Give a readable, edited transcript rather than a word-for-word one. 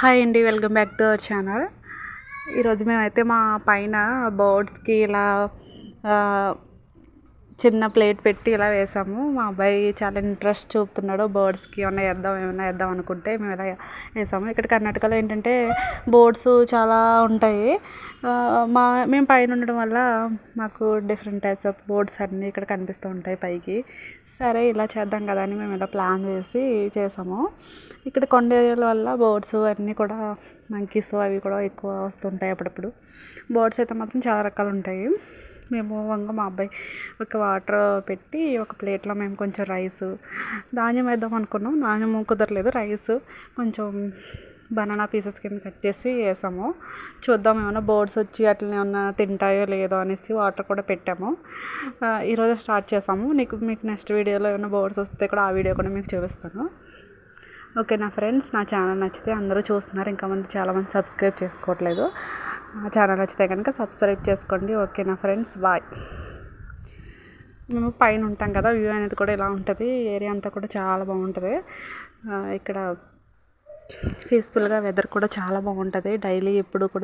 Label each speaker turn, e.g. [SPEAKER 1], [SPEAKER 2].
[SPEAKER 1] Hi అండి, welcome back to our channel. ఈరోజు మేమైతే మా పైన బర్డ్స్కి ఇలా చిన్న ప్లేట్ పెట్టి ఇలా వేసాము. మా అబ్బాయి చాలా ఇంట్రెస్ట్ చూపుతున్నాడు. బర్డ్స్కి ఏమైనా వేద్దాం అనుకుంటే మేము ఇలా వేసాము. ఇక్కడ కర్ణాటకలో ఏంటంటే బర్డ్స్ చాలా ఉంటాయి. మేము పైన ఉండడం వల్ల మాకు డిఫరెంట్ టైప్స్ ఆఫ్ బర్డ్స్ అన్నీ ఇక్కడ కనిపిస్తూ ఉంటాయి పైకి. సరే ఇలా చేద్దాం కదా అని మేము ఇలా ప్లాన్ చేసాము. ఇక్కడ కొండ ఏరియాల వల్ల బర్డ్స్ అన్నీ కూడా మంకీస్ అవి కూడా ఎక్కువ వస్తుంటాయి అప్పుడప్పుడు. బర్డ్స్ అయితే మాత్రం చాలా రకాలు ఉంటాయి. మేము మా అబ్బాయి ఒక వాటర్ పెట్టి ఒక ప్లేట్లో మేము కొంచెం రైస్ ధాన్యం వేద్దాం అనుకున్నాం. ధాన్యం కుదరలేదు. రైస్ కొంచెం బనానా పీసెస్ కింద కట్ చేసి వేసాము. చూద్దాం ఏమైనా బర్డ్స్ వచ్చి అట్లనే ఏమన్నా తింటాయో లేదో అనేసి వాటర్ కూడా పెట్టాము. ఈరోజు స్టార్ట్ చేసాము. మీకు నెక్స్ట్ వీడియోలో ఏమైనా బర్డ్స్ వస్తే కూడా ఆ వీడియో కూడా మీకు చూపిస్తాను. ఓకేనా ఫ్రెండ్స్, నా ఛానల్ నచ్చితే అందరూ చూస్తున్నారు, ఇంకా చాలామంది సబ్స్క్రైబ్ చేసుకోవట్లేదు. నా ఛానల్ నచ్చితే కనుక సబ్స్క్రైబ్ చేసుకోండి. ఓకేనా ఫ్రెండ్స్, బాయ్. మేము పైన ఉంటాం కదా, వ్యూ అనేది కూడా ఇలా ఉంటుంది. ఏరియా అంతా కూడా చాలా బాగుంటుంది. ఇక్కడ పీస్ఫుల్గా వెదర్ కూడా చాలా బాగుంటుంది. డైలీ ఎప్పుడు కూడా